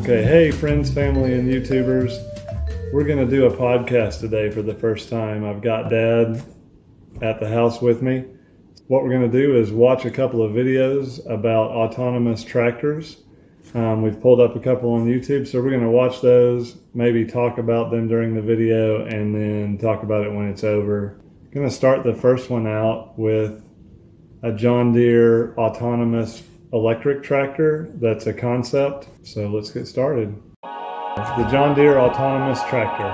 Okay, hey friends, family, and YouTubers. We're going to do a podcast today for the first time. I've got Dad at the house with me. What we're going to do is watch a couple of videos about autonomous tractors. We've pulled up a couple on YouTube, so we're going to watch those, maybe talk about them during the video, and then talk about it when it's over. I'm going to start the first one out with a John Deere autonomous electric tractor that's a concept. So let's get started. The John Deere autonomous tractor.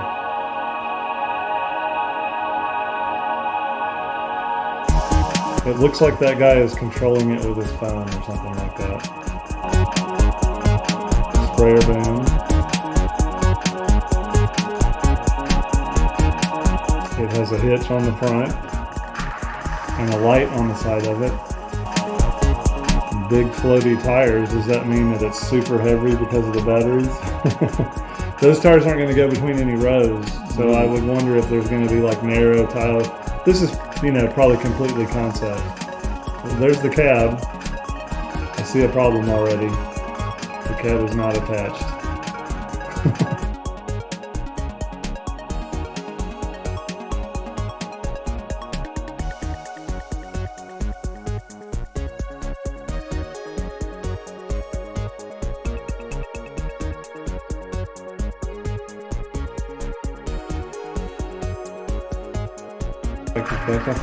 It looks like that guy is controlling it with his phone or something like that. Sprayer boom. It has a hitch on the front and a light on the side of it. Big floaty tires. Does that mean that it's super heavy because of the batteries? Those tires aren't going to go between any rows, so I would wonder if there's going to be like narrow tires. This is, probably completely concept. There's the cab. I see a problem already. The cab is not attached.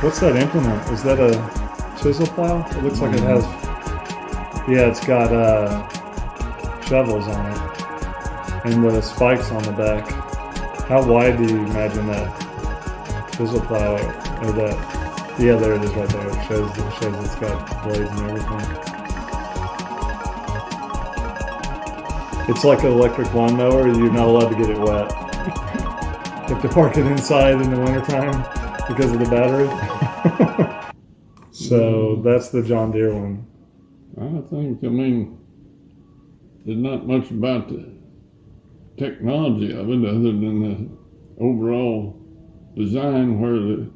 What's that implement? Is that a chisel plow? It looks like it has, it's got shovels on it and the spikes on the back. How wide do you imagine that chisel plow, or that, there it is right there. It shows it's got blades and everything. It's like an electric lawnmower. You're not allowed to get it wet. You have to park it inside in the wintertime because of the battery. So that's the John Deere one. There's not much about the technology of it other than the overall design where you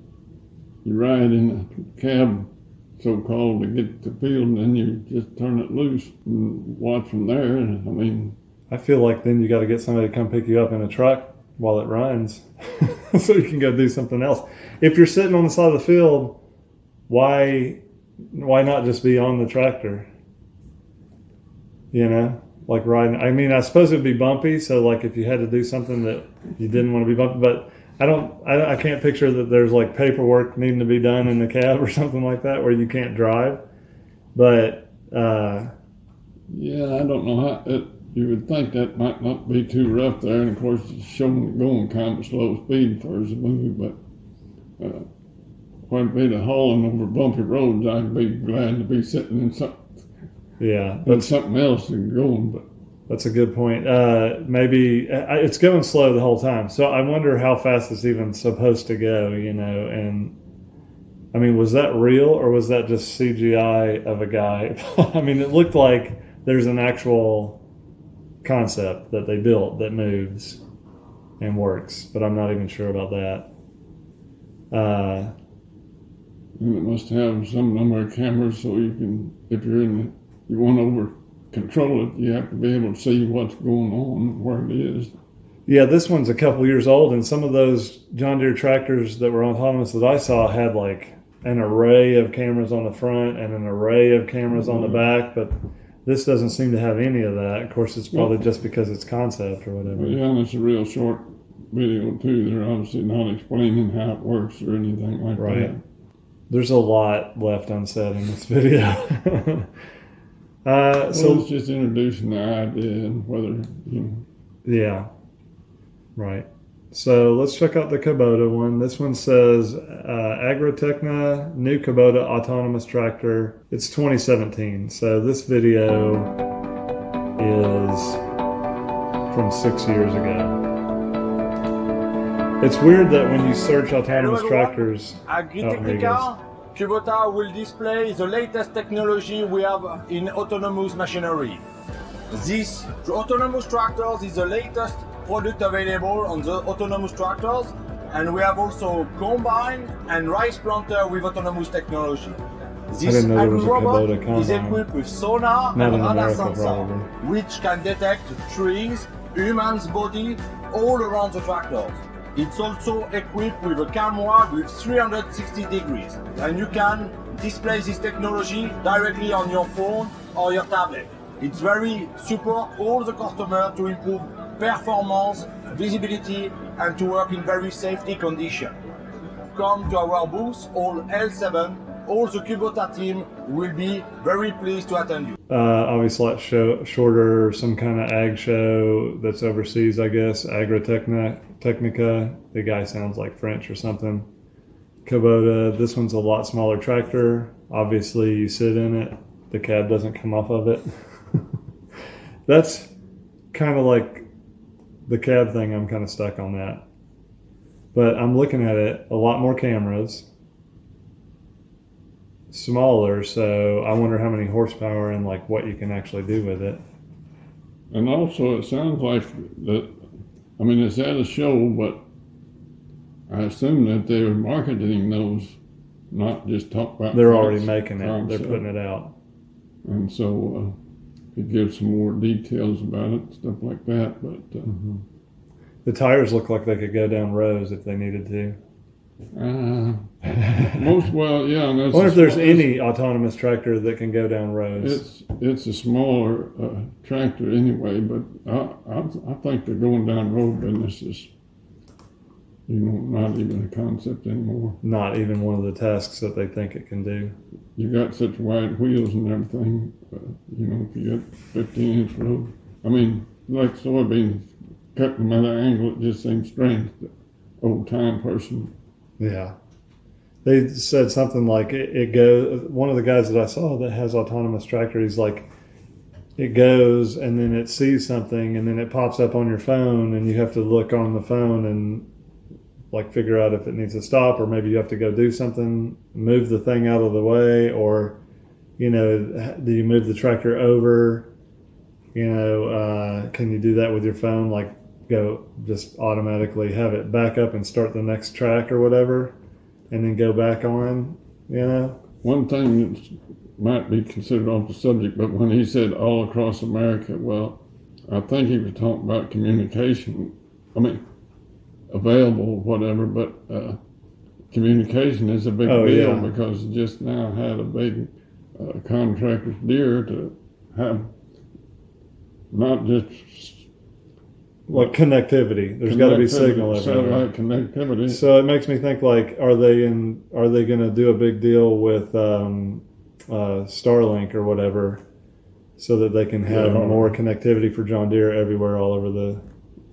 ride in a cab, so-called, to get to the field, and then you just turn it loose and watch from there. I feel like then you got to get somebody to come pick you up in a truck while it runs so you can go do something else. If you're sitting on the side of the field, why not just be on the tractor? Like riding. I suppose it'd be bumpy, so like if you had to do something that you didn't want to be bumpy, but I can't picture that there's like paperwork needing to be done in the cab or something like that where you can't drive. But I don't know how you would think that might not be too rough there, and of course it's showing going kind of slow speed for as a movie, but quite a bit of hauling over bumpy roads, I'd be glad to be sitting in something. Yeah, that's something else and going. But that's a good point. Maybe it's going slow the whole time, so I wonder how fast it's even supposed to go. And was that real or was that just CGI of a guy? It looked like there's an actual concept that they built that moves and works, but I'm not even sure about that. And it must have some number of cameras, so you can, if you want to over control it, you have to be able to see what's going on, where it is. Yeah, this one's a couple years old, and some of those John Deere tractors that were autonomous that I saw had like an array of cameras on the front and an array of cameras on the back, but this doesn't seem to have any of that. Of course, it's probably just because it's concept or whatever. Yeah, and it's a real short video too. They're obviously not explaining how it works or anything like that. There's a lot left unsaid in this video. So it's just introducing the idea and whether, Yeah, right. So let's check out the Kubota one. This one says Agritechna new Kubota autonomous tractor. It's 2017. So this video is from 6 years ago. It's weird that when you search autonomous tractors, Agritechnica Kubota will display the latest technology we have in autonomous machinery. This autonomous tractors is the latest product available on the autonomous tractors, and we have also combine and rice planter with autonomous technology. This didn't know there was a robot Kubota is combine. equipped with sonar Not and in radar America, sensor, probably. which can detect trees, humans' body, all around the tractors. It's also equipped with a camera with 360 degrees, and you can display this technology directly on your phone or your tablet. It's very support all the customers to improve performance, visibility, and to work in very safety conditions. Come to our booth, all L7, all the Kubota team will be very pleased to attend you. Obviously, it's shorter, some kind of ag show that's overseas, I guess. Agritechnica. The guy sounds like French or something. Kubota. This one's a lot smaller tractor. Obviously, you sit in it. The cab doesn't come off of it. That's kind of like the cab thing. I'm kind of stuck on that. But I'm looking at it. A lot more cameras. Smaller, so I wonder how many horsepower and like what you can actually do with it. And also, it sounds like that. I mean, it's at a show, but I assume that they're marketing those, not just talk about. They're already making it. They're putting it out. And so it gives some more details about it, stuff like that. But the tires look like they could go down rows if they needed to. Well, yeah. And I wonder if there's any autonomous tractor that can go down rows. It's a smaller tractor anyway, but I think the going down road business is, not even a concept anymore. Not even one of the tasks that they think it can do. You got such wide wheels and everything, if you got 15-inch road. I mean, like soybeans, cut them at an angle, it just seems strange. The old time person. Yeah. They said something like it goes, one of the guys that I saw that has autonomous tractor, he's like, it goes and then it sees something and then it pops up on your phone and you have to look on the phone and like figure out if it needs to stop, or maybe you have to go do something, move the thing out of the way, or, do you move the tractor over? Can you do that with your phone? Like go just automatically have it back up and start the next track or whatever, and then go back on, One thing that might be considered off the subject, but when he said all across America, well, I think he was talking about communication. I mean, available, whatever, but communication is a big deal because just now had a big contractor's deer to have not just like connectivity. There's got to be signal everywhere. Satellite connectivity. So it makes me think like, are they going to do a big deal with Starlink or whatever, so that they can have more connectivity for John Deere everywhere, all over the.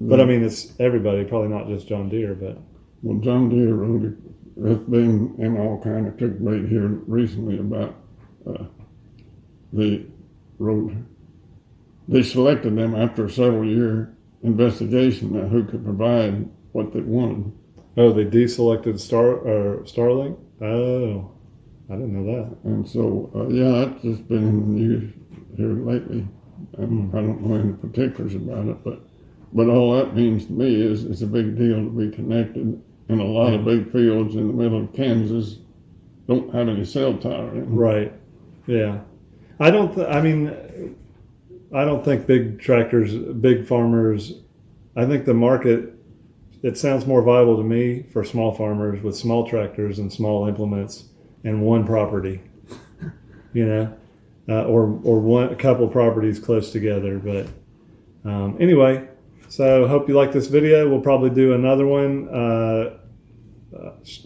But I mean, it's everybody, probably not just John Deere, but. Well, John Deere wrote that's been in all kind of clickbait here recently about the road. They selected them after a several-year investigation of who could provide what they wanted. Oh, they deselected Starlink? Oh, I didn't know that. And so, that's just been in the news here lately. And I don't know any particulars about it, but all that means to me is it's a big deal to be connected. And a lot of big fields in the middle of Kansas don't have any cell tower in them. Right. Yeah. I don't think big tractors, big farmers, I think the market, it sounds more viable to me for small farmers with small tractors and small implements and one property, or a couple properties close together. But anyway, so hope you like this video. We'll probably do another one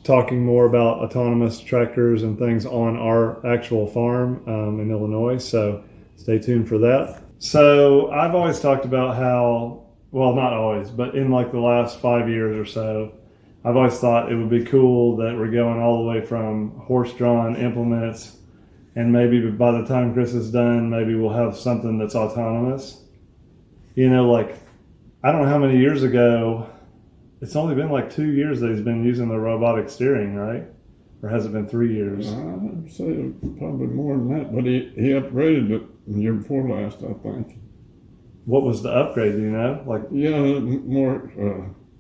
talking more about autonomous tractors and things on our actual farm in Illinois. So stay tuned for that. So I've always talked about how, well, not always, but in like the last 5 years or so, I've always thought it would be cool that we're going all the way from horse-drawn implements, and maybe by the time Chris is done, maybe we'll have something that's autonomous. Like, I don't know how many years ago, it's only been like 2 years that he's been using the robotic steering, right? Or has it been 3 years? I'd say probably more than that, but he upgraded it the year before last, I think. What was the upgrade, do you know? More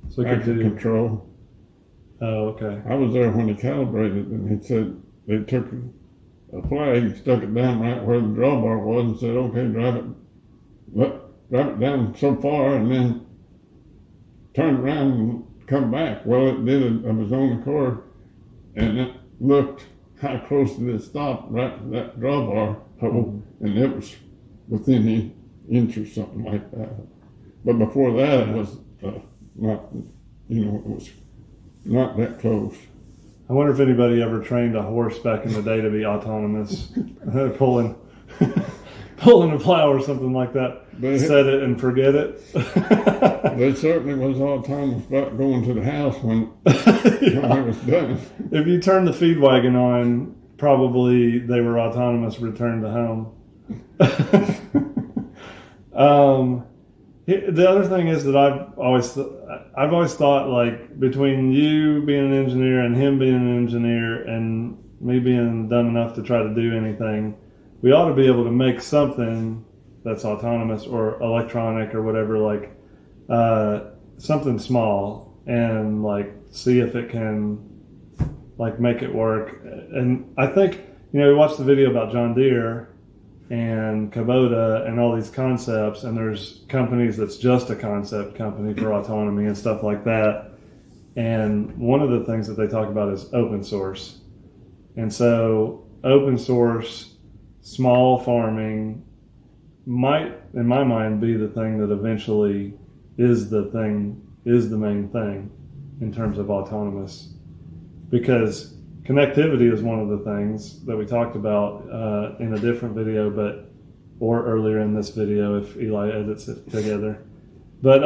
so active control. Oh, okay. I was there when he calibrated, and he said they took a flag, stuck it down right where the drawbar was, and said, "Okay, drive it down so far, and then turn around and come back." Well, it did it of its own accord, and it looked how close did it stop right to that drawbar hole, and it was within an inch or something like that. But before that, it was not, it was not that close. I wonder if anybody ever trained a horse back in the day to be autonomous, pulling a plow or something like that. Set it and forget it. They certainly was autonomous about going to the house when it was done. If you turn the feed wagon on, probably they were autonomous return to home. The other thing is that I've always thought, like, between you being an engineer and him being an engineer and me being dumb enough to try to do anything, we ought to be able to make something that's autonomous or electronic or whatever, like something small, and like see if it can like make it work. And I think, we watched the video about John Deere and Kubota and all these concepts, and there's companies that's just a concept company for autonomy and stuff like that. And one of the things that they talk about is open source. And so open source, small farming might, in my mind, be the thing that eventually is the main thing in terms of autonomous. Because connectivity is one of the things that we talked about in a different video, or earlier in this video if Eli edits it together. But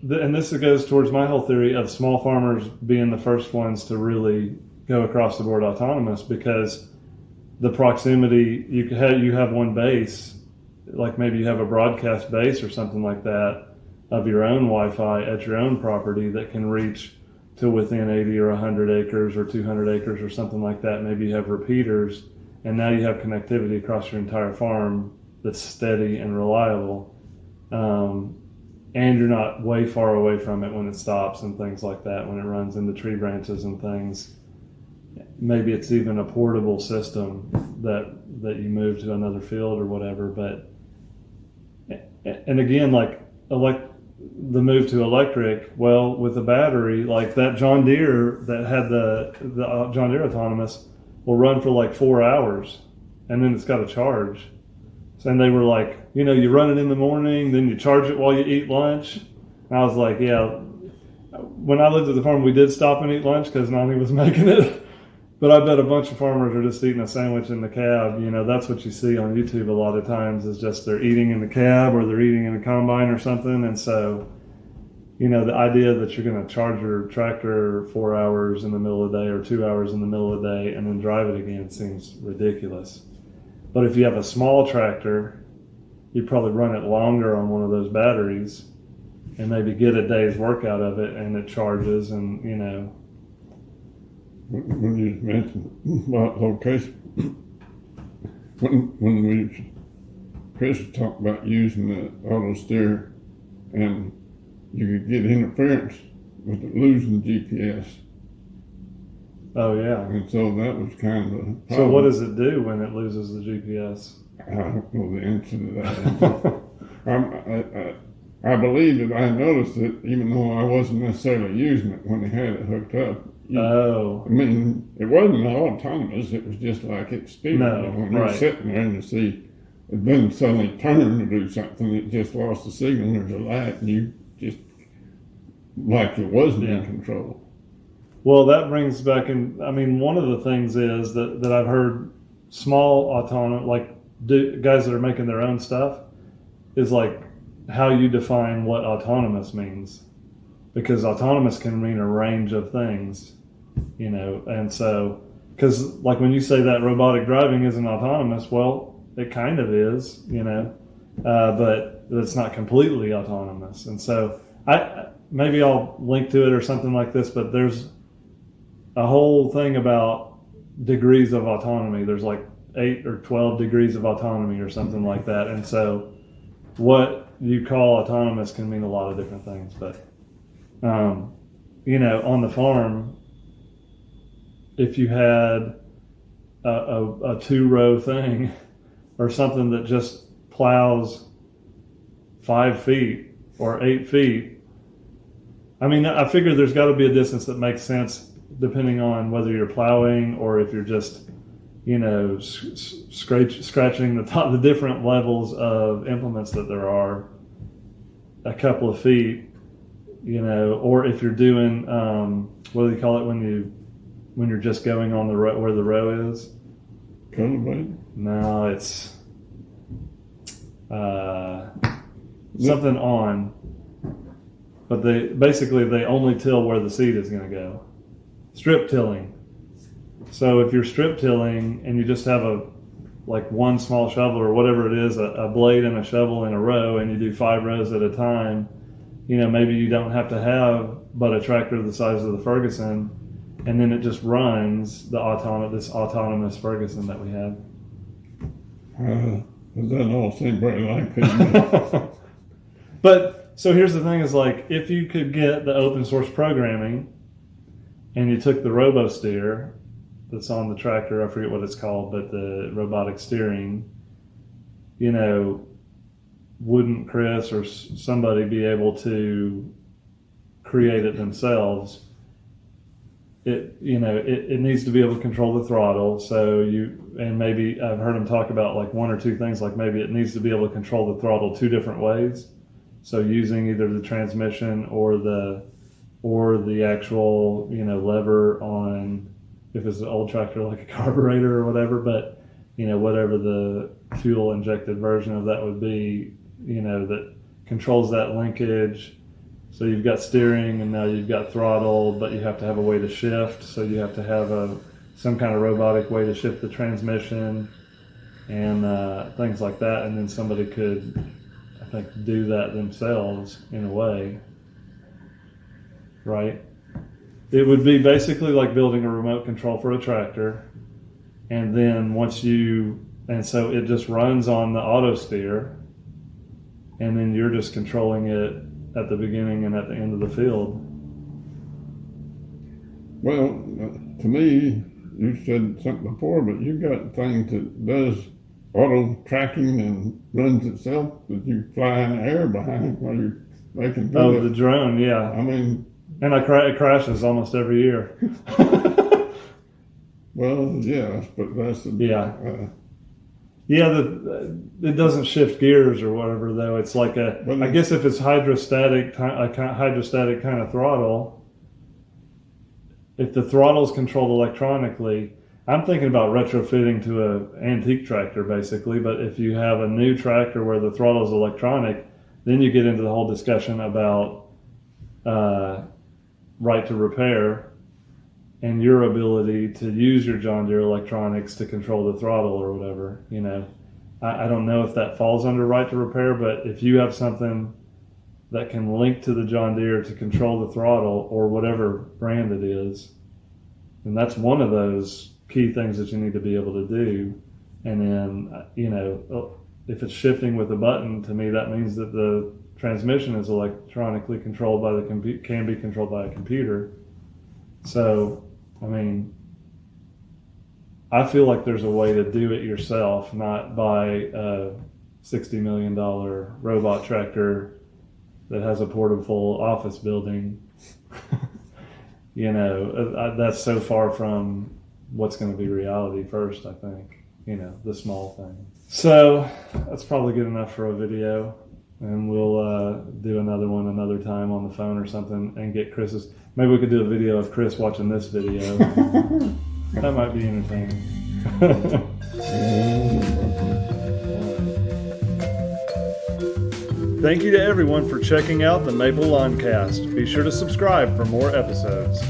and this goes towards my whole theory of small farmers being the first ones to really go across the board autonomous, because the proximity, you have one base, like maybe you have a broadcast base or something like that of your own Wi-Fi at your own property that can reach to within 80 or 100 acres or 200 acres or something like that. Maybe you have repeaters, and now you have connectivity across your entire farm that's steady and reliable. And you're not way far away from it when it stops and things like that, when it runs into tree branches and things. Maybe it's even a portable system that you move to another field or whatever. But, and again, like the move to electric, well, with a battery, like that John Deere that had the John Deere autonomous will run for like 4 hours, and then it's got to charge. And they were like, you run it in the morning, then you charge it while you eat lunch. And I was like, yeah. When I lived at the farm, we did stop and eat lunch because Nani was making it. But I bet a bunch of farmers are just eating a sandwich in the cab. That's what you see on YouTube a lot of times, is just they're eating in the cab or they're eating in a combine or something. And so, the idea that you're going to charge your tractor 4 hours in the middle of the day or 2 hours in the middle of the day and then drive it again seems ridiculous. But if you have a small tractor, you probably run it longer on one of those batteries and maybe get a day's work out of it, and it charges, and When you mentioned about location, when Chris was talking about using the auto steer, and you could get interference with losing GPS. Oh, yeah. And so that was kind of a problem. So what does it do when it loses the GPS? I don't know the answer to that. I believe that I noticed it, even though I wasn't necessarily using it when they had it hooked up. I mean, it wasn't autonomous. It was just like it's steering. When you're sitting there and you see it then suddenly turn to do something, it just lost the signal. There's a light, and you just like it wasn't in control. Well, that brings back in. I mean, one of the things is that I've heard small autonomous, like guys that are making their own stuff, is like how you define what autonomous means, because autonomous can mean a range of things, and so, because like when you say that robotic driving isn't autonomous, well, it kind of is, but it's not completely autonomous. And so maybe I'll link to it or something like this, but there's a whole thing about degrees of autonomy. There's like 8 or 12 degrees of autonomy or something like that. And so what you call autonomous can mean a lot of different things. But, on the farm, if you had a 2-row thing or something that just plows 5 feet or 8 feet. I mean, I figure there's got to be a distance that makes sense depending on whether you're plowing or if you're just, scratching the different levels of implements that there are, a couple of feet, or if you're doing, what do you call it when you're just going on the row where the row is? Cultivate? No, it's something on. But they only till where the seed is going to go. Strip tilling. So if you're strip tilling and you just have one small shovel or whatever it is, a blade and a shovel in a row, and you do 5 rows at a time, maybe you don't have to have but a tractor the size of the Ferguson, and then it just runs this autonomous Ferguson that we have. Does that all seem very likely? But so here's the thing: is if you could get the open source programming, and you took the RoboSteer that's on the tractor, I forget what it's called, but the robotic steering, wouldn't Chris or somebody be able to create it themselves? It needs to be able to control the throttle. So maybe I've heard them talk about 1 or 2 things, maybe it needs to be able to control the throttle 2 different ways. So using either the transmission or the actual, lever on, if it's an old tractor like a carburetor or whatever, but, whatever the fuel injected version of that would be, that controls that linkage. So you've got steering and now you've got throttle, but you have to have a way to shift. So you have to have some kind of robotic way to shift the transmission and things like that. And then somebody could, I think, do that themselves in a way, right? It would be basically like building a remote control for a tractor. And then so it just runs on the auto steer, and then you're just controlling it at the beginning and at the end of the field. Well, to me, you said something before, but you got things that does auto tracking and runs itself that you fly in the air behind while you're making video. Oh, the drone, yeah. I mean, and it crashes almost every year. Well, yes, but that's it doesn't shift gears or whatever, though. It's like I guess if it's hydrostatic kind of throttle, if the throttle is controlled electronically, I'm thinking about retrofitting to an antique tractor, basically. But if you have a new tractor where the throttle is electronic, then you get into the whole discussion about right to repair and your ability to use your John Deere electronics to control the throttle or whatever. I don't know if that falls under right to repair, but if you have something that can link to the John Deere to control the throttle or whatever brand it is, then that's one of those key things that you need to be able to do. And then, if it's shifting with a button, to me, that means that the transmission is electronically controlled by can be controlled by a computer. So, I mean, I feel like there's a way to do it yourself, not buy a $60 million robot tractor that has a portable office building. That's so far from what's going to be reality first, I think, the small thing. So that's probably good enough for a video, and we'll do another one another time on the phone or something and get Chris's. Maybe we could do a video of Chris watching this video. That might be entertaining. Thank you to everyone for checking out the Maple Lawncast. Be sure to subscribe for more episodes.